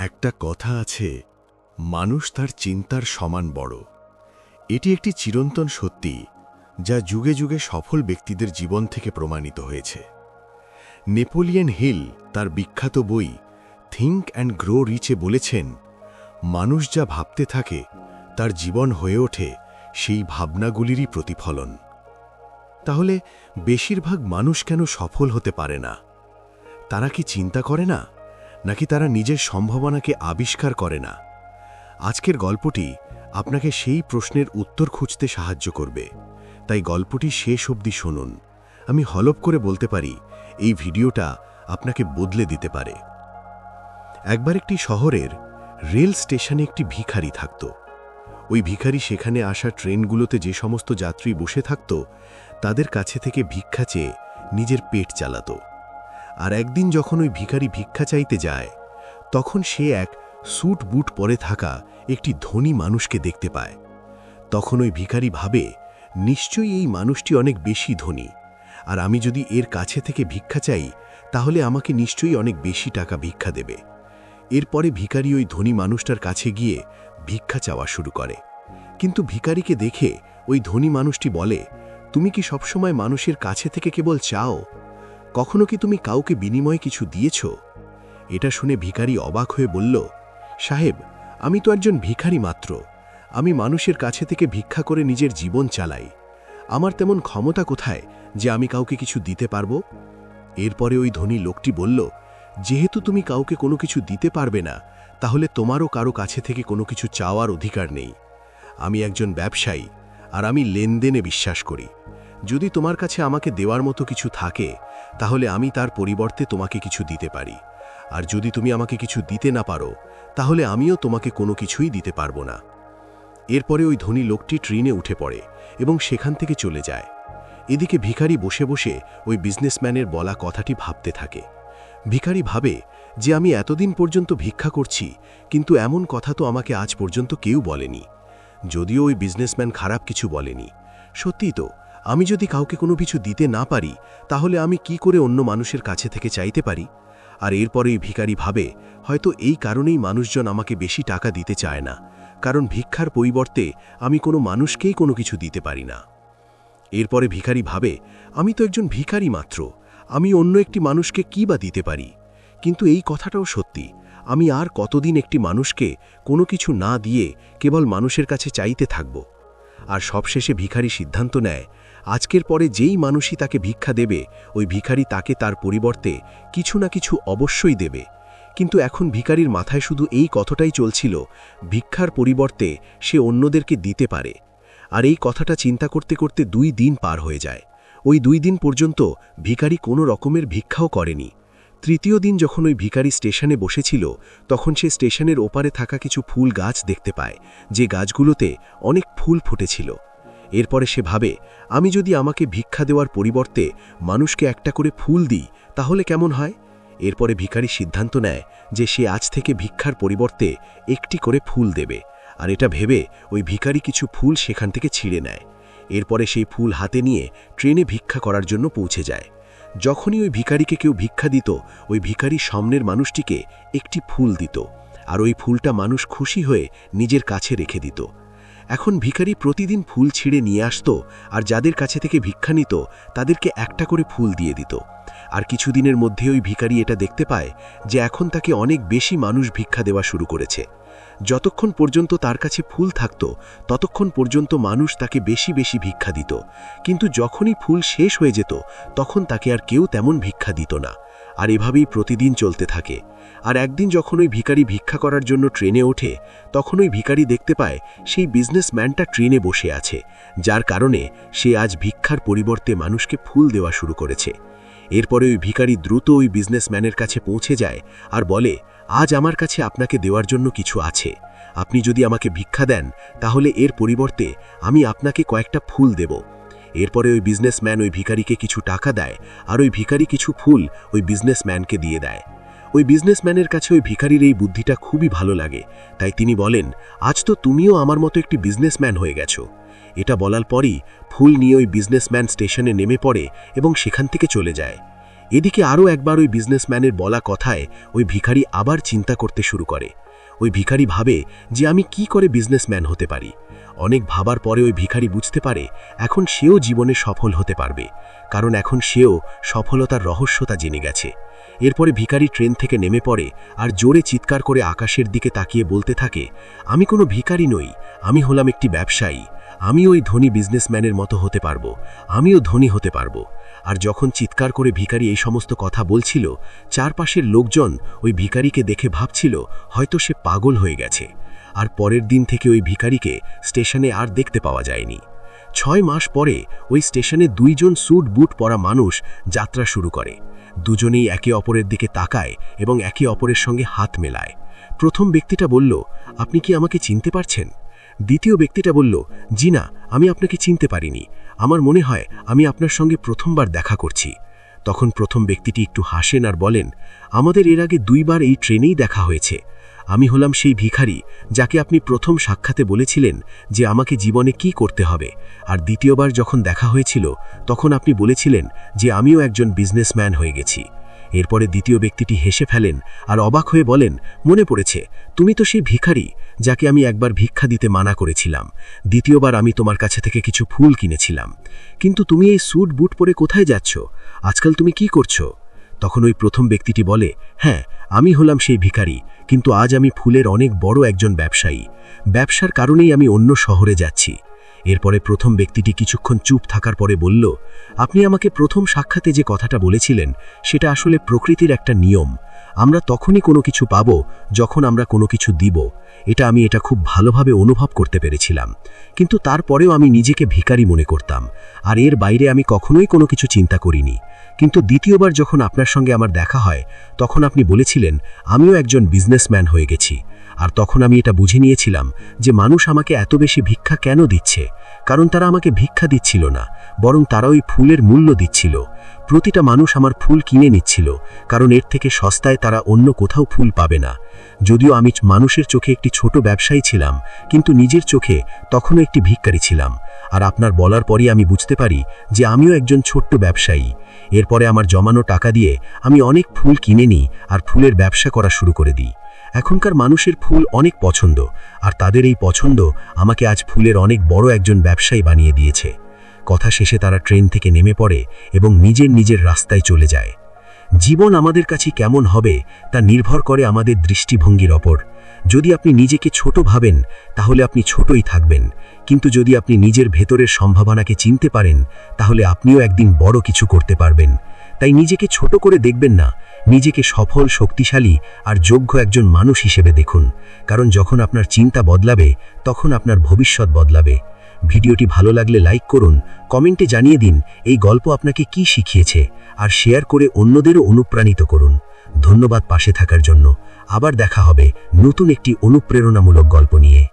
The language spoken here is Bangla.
একটা কথা আছে, মানুষ তার চিন্তার সমান বড়। এটি একটি চিরন্তন সত্যি, যা যুগে যুগে সফল ব্যক্তিদের জীবন থেকে প্রমাণিত হয়েছে। নেপোলিয়ন হিল তার বিখ্যাত বই থিঙ্ক অ্যান্ড গ্রো রিচে বলেছেন, মানুষ যা ভাবতে থাকে তার জীবন হয়ে ওঠে সেই ভাবনাগুলিরই প্রতিফলন। তাহলে বেশিরভাগ মানুষ কেন সফল হতে পারে না? তারা কি চিন্তা করে না, নাকি তারা নিজের সম্ভাবনাকে আবিষ্কার করে না? আজকের গল্পটি আপনাকে সেই প্রশ্নের উত্তর খুঁজতে সাহায্য করবে, তাই গল্পটি শেষ অবধি শুনুন। আমি হলপ করে বলতে পারি, এই ভিডিওটা আপনাকে বদলে দিতে পারে। একবার একটি শহরের রেল স্টেশনে একটি ভিখারি থাকত। ওই ভিখারি সেখানে আসা ট্রেনগুলোতে যে সমস্ত যাত্রী বসে থাকত, তাদের কাছে থেকে ভিক্ষা চেয়ে নিজের পেট চালাত। আর একদিন যখন ওই ভিখারি ভিক্ষা চাইতে যায়, তখন সে এক স্যুট বুট পরে থাকা একটি ধনী মানুষকে দেখতে পায়। তখন ওই ভিখারি ভাবে, নিশ্চয়ই এই মানুষটি অনেক বেশি ধনী, আর আমি যদি এর কাছে থেকে ভিক্ষা চাই তাহলে আমাকে নিশ্চয়ই অনেক বেশি টাকা ভিক্ষা দেবে। এরপরে ভিখারি ওই ধনী মানুষটার কাছে গিয়ে ভিক্ষা চাওয়া শুরু করে। কিন্তু ভিখারিকে দেখে ওই ধনী মানুষটি বলে, তুমি কি সবসময় মানুষের কাছে থেকে কেবল চাও? কখনো কি তুমি কাউকে বিনিময়ে কিছু দিয়েছ? এটা শুনে ভিখারি অবাক হয়ে বলল, সাহেব, আমি তো একজন ভিখারি মাত্র। আমি মানুষের কাছে থেকে ভিক্ষা করে নিজের জীবন চালাই। আমার তেমন ক্ষমতা কোথায় যে আমি কাউকে কিছু দিতে পারবো? এরপরে ওই ধনী লোকটি বলল, যেহেতু তুমি কাউকে কোনো কিছু দিতে পারবে না, তাহলে তোমারও কারো কাছে থেকে কোনো কিছু চাওয়ার অধিকার নেই। আমি একজন ব্যবসায়ী, আর আমি লেনদেনে বিশ্বাস করি। যদি তোমার কাছে আমাকে দেওয়ার মতো কিছু থাকে, তাহলে আমি তার পরিবর্তে তোমাকে কিছু দিতে পারি। আর যদি তুমি আমাকে কিছু দিতে না পারো, তাহলে আমিও তোমাকে কোনো কিছুই দিতে পারবো না। এরপরে ওই ধনী লোকটি ট্রেনে উঠে পড়ে এবং সেখান থেকে চলে যায়। এদিকে ভিখারি বসে বসে ওই বিজনেসম্যানের বলা কথাটি ভাবতে থাকে। ভিখারি ভাবে যে আমি এতদিন পর্যন্ত ভিক্ষা করছি, কিন্তু এমন কথা তো আমাকে আজ পর্যন্ত কেউ বলেনি। যদিও ওই বিজনেসম্যান খারাপ কিছু বলেনি, সত্যিই তো আমি যদি কাউকে কোনো কিছু দিতে না পারি, তাহলে আমি কি করে অন্য মানুষের কাছে থেকে চাইতে পারি? আর এরপরে ভিখারি ভাবে, হয়তো এই কারণেই মানুষজন আমাকে বেশি টাকা দিতে চায় না, কারণ ভিক্ষার পরিবর্তে আমি কোনো মানুষকেই কোনো কিছু দিতে পারি না। এরপরে ভিখারি ভাবে, আমি তো একজন ভিখারি মাত্র, আমি অন্য একটি মানুষকে কি বা দিতে পারি? কিন্তু এই কথাটাও সত্যি, আমি আর কতদিন একটি মানুষকে কোনো কিছু না দিয়ে কেবল মানুষের কাছে চাইতে থাকব? আর সবশেষে ভিখারি সিদ্ধান্ত নেয়, আজকের পরে যেই মানুষই তাকে ভিক্ষা দেবে, ওই ভিখারি তাকে তার পরিবর্তে কিছু না কিছু অবশ্যই দেবে। কিন্তু এখন ভিখারির মাথায় শুধু এই কথাটাই চলছিল, ভিক্ষার পরিবর্তে সে অন্যদেরকে দিতে পারে। আর এই কথাটা চিন্তা করতে করতে 2 দিন পার হয়ে যায়। ওই 2 দিন পর্যন্ত ভিখারি কোনো রকমের ভিক্ষাও করেনি। তৃতীয় দিন যখন ওই ভিখারি স্টেশনে বসেছিল, তখন সে স্টেশনের ওপারে থাকা কিছু ফুল গাছ দেখতে পায়, যে গাছগুলোতে অনেক ফুল ফুটেছিল। এরপরে সে ভাবে, আমি যদি আমাকে ভিক্ষা দেওয়ার পরিবর্তে মানুষকে একটা করে ফুল দিই, তাহলে কেমন হয়? এরপরে ভিখারি সিদ্ধান্ত নেয় যে সে আজ থেকে ভিক্ষার পরিবর্তে একটি করে ফুল দেবে। আর এটা ভেবে ওই ভিখারি কিছু ফুল সেখান থেকে ছিঁড়ে নেয়। এরপরে সেই ফুল হাতে নিয়ে ট্রেনে ভিক্ষা করার জন্য পৌঁছে যায়। যখনই ওই ভিখারিকে কেউ ভিক্ষা দিত, ওই ভিখারি সামনের মানুষটিকে একটি ফুল দিত, আর ওই ফুলটা মানুষ খুশি হয়ে নিজের কাছে রেখে দিত। এখন ভিখারি প্রতিদিন ফুল ছিঁড়ে নিয়ে আসত, আর যাদের কাছে থেকে ভিক্ষা নিত তাদেরকে একটা করে ফুল দিয়ে দিত। আর কিছুদিনের মধ্যে ওই ভিখারি এটা দেখতে পায় যে এখন তাকে অনেক বেশি মানুষ ভিক্ষা দেওয়া শুরু করেছে। যতক্ষণ পর্যন্ত তার কাছে ফুল থাকত, ততক্ষণ পর্যন্ত মানুষ তাকে বেশি বেশি ভিক্ষা দিত। কিন্তু যখনই ফুল শেষ হয়ে যেত, তখন তাকে আর কেউ তেমন ভিক্ষা দিত না। আর এভাবেই প্রতিদিন চলতে থাকে। আর একদিন যখন ওই ভিখারি ভিক্ষা করার জন্য ট্রেনে ওঠে, তখন ওই ভিখারি দেখতে পায় সেই বিজনেসম্যানটা ট্রেনে বসে আছে, যার কারণে সে আজ ভিক্ষার পরিবর্তে মানুষকে ফুল দেওয়া শুরু করেছে। এরপরে ওই ভিখারি দ্রুত ওই বিজনেসম্যানের কাছে পৌঁছে যায় আর বলে, আজ আমার কাছে আপনাকে দেওয়ার জন্য কিছু আছে। আপনি যদি আমাকে ভিক্ষা দেন, তাহলে এর পরিবর্তে আমি আপনাকে কয়েকটা ফুল দেব। এরপরে ওই বিজনেসম্যান ওই ভিখারিকে কিছু টাকা দেয়, আর ওই ভিখারি কিছু ফুল ওই বিজনেসম্যানকে দিয়ে দেয়। ওই বিজনেসম্যানের কাছে ওই ভিখারির এই বুদ্ধিটা খুবই ভালো লাগে, তাই তিনি বলেন, আজ তো তুমিও আমার মতো একটি বিজনেসম্যান হয়ে গেছো। এটা বলার পরই ফুল নিয়ে ওই বিজনেসম্যান স্টেশনে নেমে পড়ে এবং সেখান থেকে চলে যায়। এদিকে আরও একবার ওই বিজনেসম্যানের বলা কথায় ওই ভিখারি আবার চিন্তা করতে শুরু করে। ওই ভিখারি ভাবে যে আমি কি করে বিজনেসম্যান হতে পারি। অনেক ভাবার পরে ওই ভিখারি বুঝতে পারে এখন সেও জীবনে সফল হতে পারবে, কারণ এখন সেও সফলতার রহস্যতা জেনে গেছে। এরপরে ভিখারি ট্রেন থেকে নেমে পড়ে আর জোরে চিৎকার করে আকাশের দিকে তাকিয়ে বলতে থাকে, আমি কোনো ভিখারি নই, আমি হলাম একটি ব্যবসায়ী, আমি ওই ধনী বিজনেসম্যানের মতো হতে পারবো, আমিও ধনী হতে পারবো। আর যখন চিৎকার করে ভিখারি এই সমস্ত কথা বলছিল, চারপাশের লোকজন ওই ভিখারিকে দেখে ভাবছিল হয়তো সে পাগল হয়ে গেছে। আর পরের দিন থেকে ওই ভিখারিকে স্টেশনে আর দেখতে পাওয়া যায়নি। 6 মাস পরে ওই স্টেশনে 2 জন স্যুট বুট পরা মানুষ যাত্রা শুরু করে। দুজনেই একে অপরের দিকে তাকায় এবং একে অপরের সঙ্গে হাত মেলায়। প্রথম ব্যক্তিটা বলল, আপনি কি আমাকে চিনতে পারছেন? দ্বিতীয় ব্যক্তিটা বলল, জি না, আমি আপনাকে চিনতে পারিনি, আমার মনে হয় আমি আপনার সঙ্গে প্রথমবার দেখা করছি। তখন প্রথম ব্যক্তিটি একটু হাসেন আর বলেন, আমাদের এর আগে 2 বার এই ট্রেনেই দেখা হয়েছে। আমি হলাম সেই ভিখারি যাকে আপনি প্রথম সাক্ষাতে বলেছিলেন যে আমাকে জীবনে কি করতে হবে, আর দ্বিতীয়বার যখন দেখা হয়েছিল তখন আপনি বলেছিলেন যে আমিও একজন বিজনেসম্যান হয়ে গেছি। এরপরে দ্বিতীয় ব্যক্তিটি হেসে ফেলেন আর অবাক হয়ে বলেন, মনে পড়েছে, তুমি তো সেই ভিখারি যাকে আমি একবার ভিক্ষা দিতে মানা করেছিলাম। দ্বিতীয়বার আমি তোমার কাছে থেকে কিছু ফুল কিনেছিলাম, কিন্তু তুমি এই স্যুট বুট পরে কোথায় যাচ্ছ? আজকাল তুমি কি করছো? তখন ওই প্রথম ব্যক্তিটি বলে, হ্যাঁ, আমি হলাম সেই ভিখারি, কিন্তু আজ আমি ফুলের অনেক বড় একজন ব্যবসায়ী। ব্যবসার কারণেই আমি অন্য শহরে যাচ্ছি। এরপরে প্রথম ব্যক্তিটি কিছুক্ষণ চুপ থাকার পরে বলল, আপনি আমাকে প্রথম সাক্ষাতে যে কথাটা বলেছিলেন সেটা আসলে প্রকৃতির একটা নিয়ম। আমরা তখনই কোনো কিছু পাবো যখন আমরা কোনো কিছু দিব। আমি এটা খুব ভালোভাবে অনুভব করতে পেরেছিলাম, কিন্তু তারপরেও আমি নিজেকে ভিখারি মনে করতাম, আর এর বাইরে আমি কখনোই কোনো কিছু চিন্তা করিনি। কিন্তু দ্বিতীয়বার যখন আপনার সঙ্গে আমার দেখা হয় তখন আপনি বলেছিলেন আমিও একজন বিজনেসম্যান হয়ে গেছি, আর তখন আমি এটা বুঝে নিয়েছিলাম যে মানুষ আমাকে এত বেশি ভিক্ষা কেন দিচ্ছে, কারণ তারা আমাকে ভিক্ষা দিচ্ছিল না, বরং তারা ওই ফুলের মূল্য দিচ্ছিল। প্রতিটা মানুষ আমার ফুল কিনে নিচ্ছিল, কারণ এর থেকে সস্তায় তারা অন্য কোথাও ফুল পাবে না। যদিও আমি মানুষের চোখে একটি ছোট ব্যবসায়ী ছিলাম, কিন্তু নিজের চোখে তখনও একটি ভিখারি ছিলাম। আর আপনার বলার পরই আমি বুঝতে পারি যে আমিও একজন ছোট্ট ব্যবসায়ী। এরপরে আমার জমানো টাকা দিয়ে আমি অনেক ফুল কিনে নিই আর ফুলের ব্যবসা করা শুরু করে দিই। এখনকার মানুষের ফুল অনেক পছন্দ, আর তাদের এই পছন্দ আমাকে আজ ফুলের অনেক বড় একজন ব্যবসায়ী বানিয়ে দিয়েছে। কথা শেষে তারা ট্রেন থেকে নেমে পড়ে এবং নিজের রাস্তায় চলে যায়। জীবন আমাদের কাছে কেমন হবে তা নির্ভর করে আমাদের দৃষ্টিভঙ্গির ওপর। যদি আপনি নিজেকে ছোট ভাবেন তাহলে আপনি ছোটই থাকবেন, কিন্তু যদি আপনি নিজের ভেতরের সম্ভাবনাকে চিনতে পারেন তাহলে আপনিও একদিন বড় কিছু করতে পারবেন। তাই নিজেকে ছোট করে দেখবেন না, নিজেকে সফল, শক্তিশালী আর যোগ্য একজন মানুষ হিসেবে দেখুন, কারণ যখন আপনার চিন্তা বদলাবে তখন আপনার ভবিষ্যৎ বদলাবে। ভিডিওটি ভালো লাগলে লাইক করুন, কমেন্টে জানিয়ে দিন এই গল্প আপনাকে কি শিখিয়েছে, আর শেয়ার করে অন্যদেরও অনুপ্রাণিত করুন। ধন্যবাদ পাশে থাকার জন্য। আবার দেখা হবে নতুন একটি অনুপ্রেরণামূলক গল্প নিয়ে।